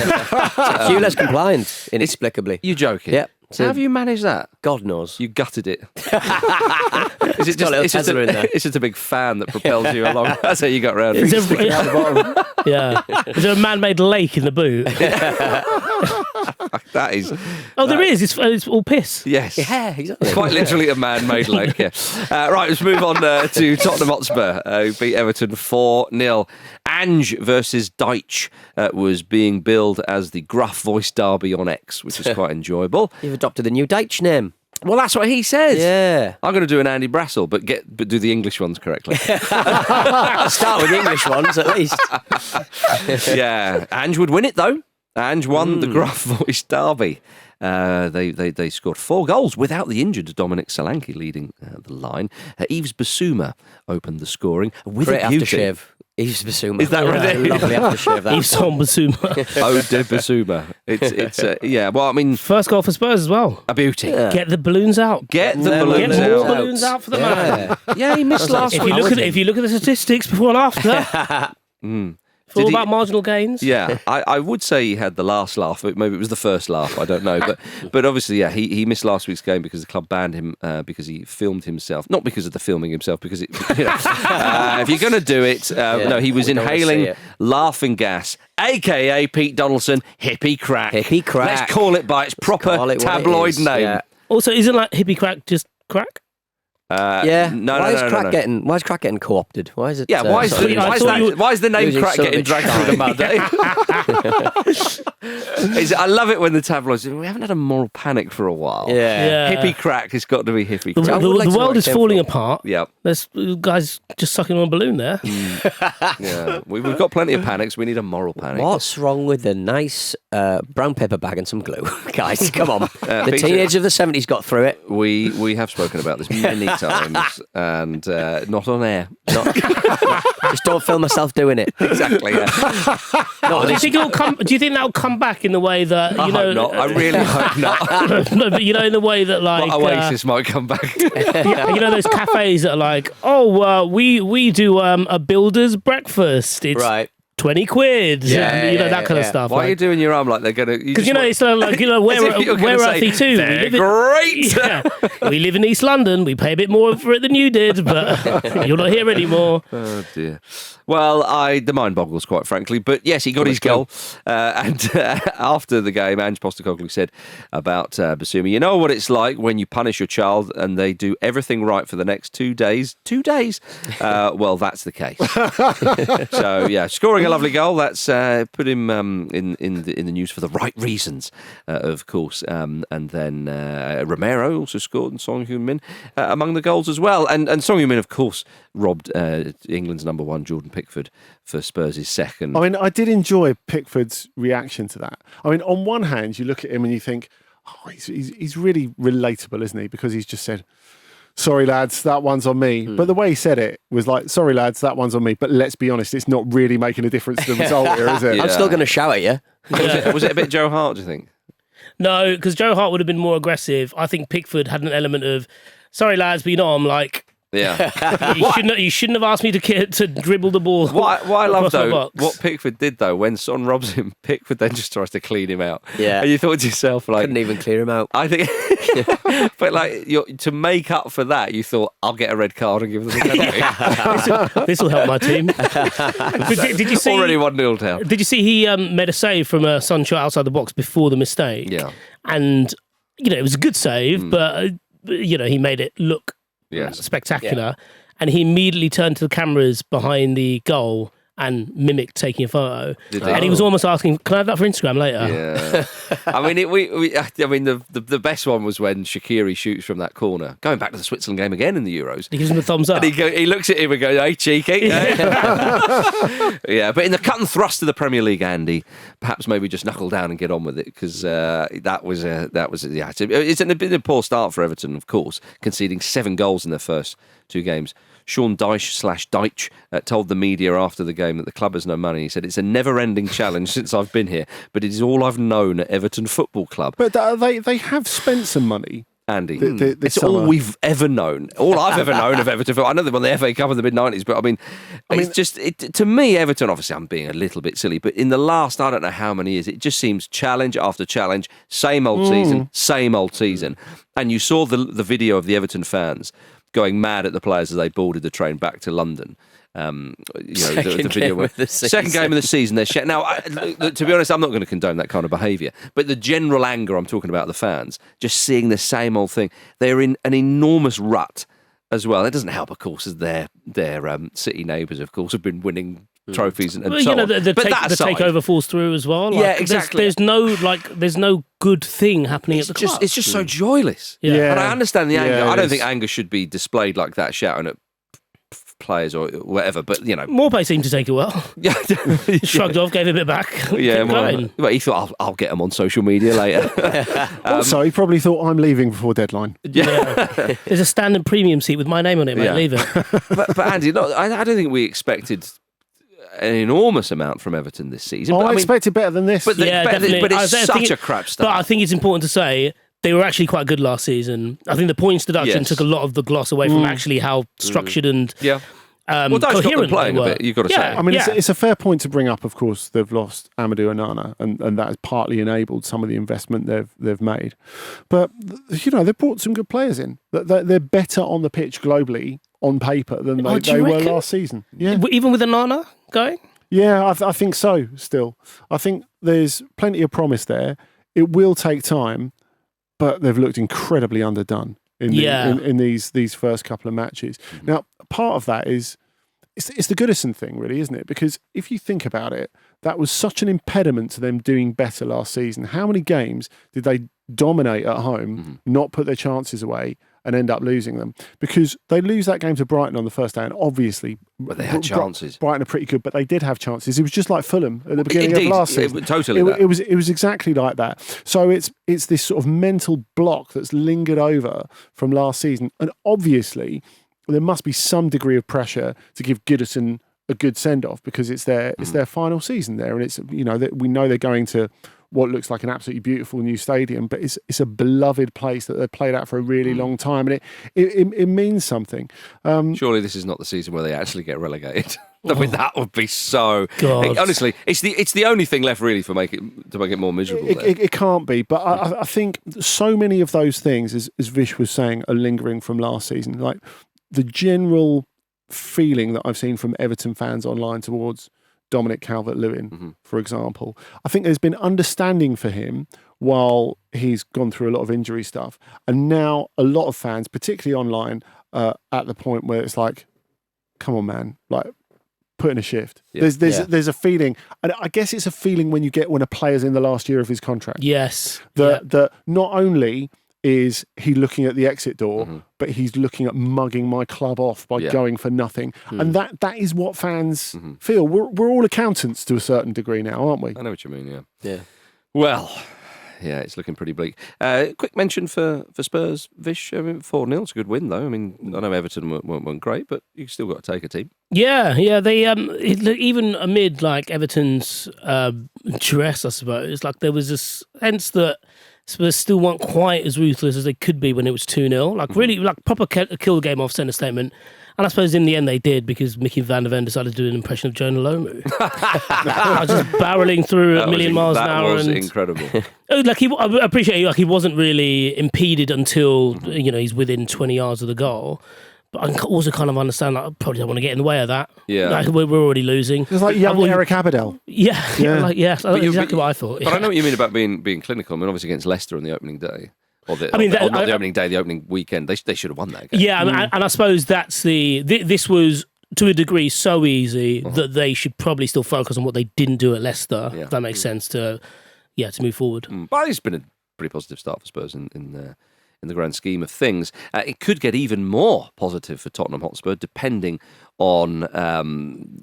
ULEZ compliant, inexplicably.
You joking?
Yep.
How have you managed that?
God knows.
You gutted it. Is it just, it's just a big fan that propels you along? That's how you got round it.
Is there a man-made lake in the boot?
That is.
Oh, there is. It's all piss.
Yes.
Yeah, exactly.
Quite literally a man-made lake. Yeah. Right, let's move on to Tottenham Hotspur, who beat Everton 4-0. Ange versus Deitch was being billed as the gruff voice derby on X, which is quite enjoyable.
You've adopted the new Deitch name.
Well, that's what he says.
Yeah.
I'm going to do an Andy Brassel, but do the English ones correctly.
Start with the English ones, at least.
Yeah. Ange would win it, though. Ange won the gruff voice derby. They scored 4 goals without the injured Dominic Solanke leading the line. Yves Bissouma opened the scoring with
Great
a beauty.
aftershave. Yves Bissouma.
Is that right?
Lovely aftershave. That.
Yves Bissouma.
Oh, de Bissouma. It's yeah. Well, I mean,
First goal for Spurs as well.
a beauty.
Yeah.
Get the balloons out.
Get the
Get
balloons
more
out.
balloons out for the man.
Yeah, he missed last
If
week.
you look at the statistics before and after, it's all
Did he-
about marginal gains.
Yeah, I would say he had the last laugh, but maybe it was the first laugh. I don't know, but obviously, yeah, he missed last week's game because the club banned him because he filmed himself, not because of the filming himself, because if you're going to do it, no, he was
we don't wanna see
inhaling
it.
laughing gas, aka Pete Donaldson, hippie crack.
Hippie crack.
Let's call it by its proper
call it what it
tabloid
is,
name.
yeah.
Also, isn't like hippie crack just crack?
Why is Crack getting co-opted? Why is it?
Yeah, why is the name Crack getting dragged through the mud? I love it when the tabloids. We haven't had a moral panic for a while.
Yeah.
Hippie Crack has got to be hippie.
The,
Crack.
the world is falling apart.
Yep.
There's guys just sucking on a balloon there.
Yeah, we've got plenty of panics. We need a moral panic.
What's wrong with a nice brown paper bag and some glue? Guys, come on. The
Peter,
teenagers of the 70s got through it.
We have spoken about this many times, and not on air.
Just don't film myself doing it.
Exactly. Yeah.
Do you think that'll come back in the way that
I hope not. I really hope not.
No, but in the way that like
Oasis might come back.
Those cafes that are like, we do a builder's breakfast. It's
Right.
20 quid. That kind of stuff.
Why are you doing your arm like they're gonna?
Because it's like we're Earthy too.
They're great.
We live in East London. We pay a bit more for it than you did, but you're not here anymore.
Oh dear. Well, the mind boggles, quite frankly. But yes, he got his goal. And after the game, Ange Postecoglou said about Bissouma, you know what it's like when you punish your child and they do everything right for the next 2 days. 2 days? Well, that's the case. So, yeah, scoring a lovely goal. That's put him in the news for the right reasons, of course. And then Romero also scored, and Son Heung-min among the goals as well. And Son Heung-min, of course, robbed England's number one, Jordan Pickford, for Spurs' second.
I mean, I did enjoy Pickford's reaction to that. I mean, on one hand, you look at him and you think, he's really relatable, isn't he? Because he's just said, sorry, lads, that one's on me. But the way he said it was like, sorry, lads, that one's on me. But let's be honest, it's not really making a difference to the result here, is it?
I'm still going to shout at you.
Was it a bit Joe Hart, do you think?
No, because Joe Hart would have been more aggressive. I think Pickford had an element of, sorry, lads, but I'm like,
yeah.
you shouldn't have asked me to dribble the ball.
What I love
across my
though,
box.
what Pickford did though, when Son robs him, Pickford then just tries to clean him out.
Yeah.
And you thought to yourself, like,
Couldn't even clear him out.
I think, but like, to make up for that, you thought, I'll get a red card and give them a penalty.
This will help my team. Did you see?
Already 1-0 down.
Did you see he made a save from a Sancho outside the box before the mistake?
Yeah.
And it was a good save, but he made it look spectacular.
Yeah.
And he immediately turned to the cameras behind the goal and mimicked taking a photo. And he was almost asking, "Can I have that for Instagram later?"
Yeah. I mean, the best one was when Shaqiri shoots from that corner, going back to the Switzerland game again in the Euros.
He gives him a thumbs up.
And he looks at him and goes, "Hey, cheeky." Yeah, but in the cut and thrust of the Premier League, Andy, perhaps maybe just knuckle down and get on with it, because it's been a poor start for Everton, of course, conceding 7 goals in their first 2 games. Sean Dyche told the media after the game that the club has no money. He said, it's a never-ending challenge since I've been here, but it is all I've known at Everton Football Club.
But they have spent some money.
Andy,
this
it's
summer.
all we've ever known. All I've ever known of Everton. I know they won the FA Cup in the mid-90s, but I mean, to me, Everton, obviously I'm being a little bit silly, but in the last, I don't know how many years, it just seems challenge after challenge, same old season. And you saw the video of the Everton fans going mad at the players as they boarded the train back to London. The video where second game of the season. They're now, to be honest, I'm not going to condone that kind of behaviour. But the general anger, I'm talking about the fans, just seeing the same old thing. They're in an enormous rut as well. It doesn't help, of course, as their city neighbours, of course, have been winning trophies and so on.
The takeover falls through as well.
Yeah, exactly.
There's no good thing happening at the club.
It's just so joyless.
Yeah.
But I understand the anger.
Yeah,
I don't think anger should be displayed like that, shouting at players or whatever. But
Morpay seemed to take it well. Shrugged off, gave it a bit back.
Yeah, well, he thought I'll get them on social media later.
Also, he probably thought I'm leaving before deadline.
Yeah. There's a standard premium seat with my name on it, mate.
Yeah.
Leave it.
but Andy, I don't think we expected an enormous amount from Everton this season.
I expected better than this.
But
definitely.
But it's such a crap start.
But I think it's important to say they were actually quite good last season. I think the points deduction took a lot of the gloss away from actually how structured and
well, Dyche's got them
coherent
playing a bit, you've got to say.
I mean, it's a fair point to bring up, of course. They've lost Amadou Onana, and that has partly enabled some of the investment they've made. But, they've brought some good players in. They're better on the pitch globally, on paper, than they were last season. Yeah.
Even with Onana going?
Yeah, I think so, still. I think there's plenty of promise there. It will take time, but they've looked incredibly underdone in these first couple of matches. Now, part of that is it's the Goodison thing, really, isn't it? Because if you think about it, that was such an impediment to them doing better last season. How many games did they dominate at home, not put their chances away, and end up losing them? Because they lose that game to Brighton on the first day, and obviously,
but they had chances.
Brighton are pretty good, but they did have chances. It was just like Fulham at the beginning of last season. It was exactly like that. So it's this sort of mental block that's lingered over from last season, and obviously there must be some degree of pressure to give Goodison a good send off because it's their final season there, and it's we know they're going to what looks like an absolutely beautiful new stadium, but it's a beloved place that they've played at for a really long time, and it means something.
Surely this is not the season where they actually get relegated. I mean, that would be so.
God.
Honestly, it's the only thing left really to make it more miserable.
It can't be, but I think so many of those things, as Vish was saying, are lingering from last season. Like the general feeling that I've seen from Everton fans online towards Dominic Calvert-Lewin, for example. I think there's been understanding for him while he's gone through a lot of injury stuff. And now a lot of fans, particularly online, at the point where it's like, come on, man, like put in a shift. Yeah. There's a feeling, and I guess it's a feeling when a player's in the last year of his contract.
Yes.
That not only is he looking at the exit door, but he's looking at mugging my club off by going for nothing. And that is what fans feel. We're all accountants to a certain degree now, aren't we?
I know what you mean,
yeah.
Well, yeah, it's looking pretty bleak. Quick mention for Spurs, Vish. 4-0, it's a good win, though. I mean, I know Everton weren't great, but you've still got to take a team.
Yeah, they even amid like Everton's duress, I suppose, like there was this sense that Spurs still weren't quite as ruthless as they could be when it was 2-0. Like really, like proper kill the game off, send a statement. And I suppose in the end they did because Mickey van der Ven decided to do an impression of Jonah Lomu. Just barreling through a million miles an hour.
That was incredible.
Like I appreciate like he wasn't really impeded until he's within 20 yards of the goal. But I also kind of understand, like, I probably don't want to get in the way of that.
Yeah.
Like, we're already losing.
It's like young Eric Aberdell.
Yeah. That's exactly what I thought.
But I know what you mean about being clinical. I mean, obviously against Leicester on the opening day. Or the opening day, the opening weekend. They should have won that game.
Yeah, and I suppose that's this was, to a degree, so easy that they should probably still focus on what they didn't do at Leicester, if that makes sense, to move forward.
But it's been a pretty positive start for Spurs in the grand scheme of things. It could get even more positive for Tottenham Hotspur, depending on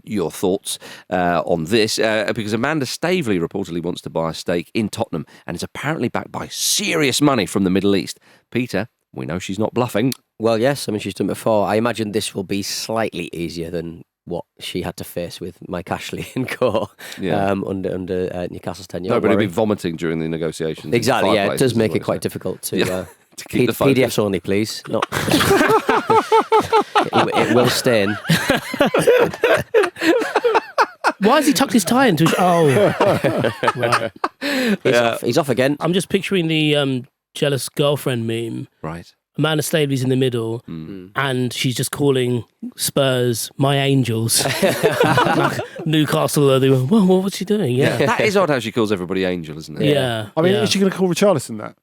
your thoughts on this, because Amanda Staveley reportedly wants to buy a stake in Tottenham and is apparently backed by serious money from the Middle East. Peter, we know she's not bluffing.
Well, yes, I mean, she's done it before. I imagine this will be slightly easier than what she had to face with Mike Ashley and co. Under Newcastle's tenure.
Nobody will be vomiting during the negotiations.
Exactly, yeah, it does make it quite difficult to
keep the focus.
PDFs only, please. Not. it will stain.
Why has he tucked his tie into his... Oh. Right.
He's off again.
I'm just picturing the jealous girlfriend meme.
Right.
Amanda Staveley's in the middle and she's just calling Spurs my angels. Like Newcastle, they went, well, what's she doing? Yeah.
That is odd how she calls everybody angel, isn't it?
Yeah.
I mean, is she going to call Richarlison that?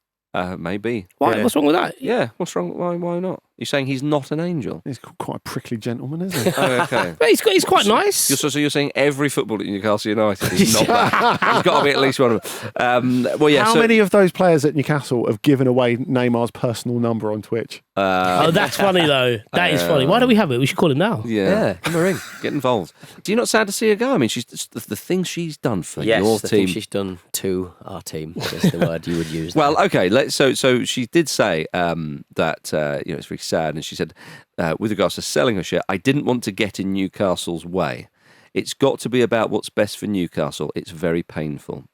Maybe.
Why? Yeah. What's wrong with that?
Yeah, what's wrong? Why not? You're saying he's not an angel?
He's quite a prickly gentleman, isn't he?
Oh, okay.
But he's quite nice.
So you're saying every footballer at Newcastle United is not that? There's got to be at least one of them.
How many of those players at Newcastle have given away Neymar's personal number on Twitch?
That's funny though. That is funny. Why don't we have it? We should call him now.
Yeah. Give him a ring. Get involved. Do you not sad to see her go? I mean, she's the things she's done for your team.
Yes, the things she's done to our team is the word you would use.
Well, okay. So she did say that it's very sad, and she said with regards to selling her share, I didn't want to get in Newcastle's way. It's got to be about what's best for Newcastle. It's very painful.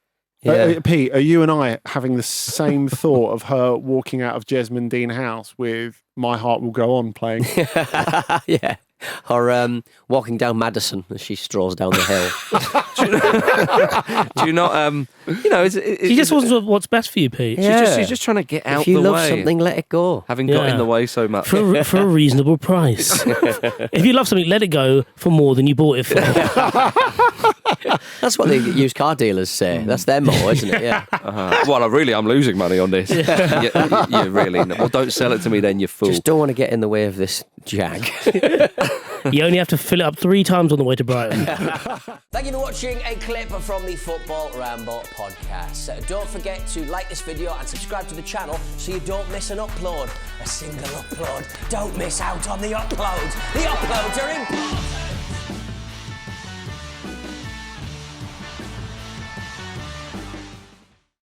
Yeah. Pete, are you and I having the same thought of her walking out of Jesmond Dean House with My Heart Will Go On playing?
Yeah. Or walking down Madison as she strolls down the
hill. Do you not?
She just wasn't what's best for you, Pete.
Yeah.
She's just trying to get out the way.
If you love something, let it go.
Having got in the way so much.
For a reasonable price. If you love something, let it go for more than you bought it for.
That's what the used car dealers say. That's their motto, isn't it? Yeah.
Well, I'm losing money on this. You really. Well, don't sell it to me then, you fool.
Just don't want to get in the way of this Jag.
You only have to fill it up 3 times on the way to Brighton.
Thank you for watching a clip from the Football Ramble podcast. Don't forget to like this video and subscribe to the channel so you don't miss an upload. A single upload. Don't miss out on the uploads. The uploads are important.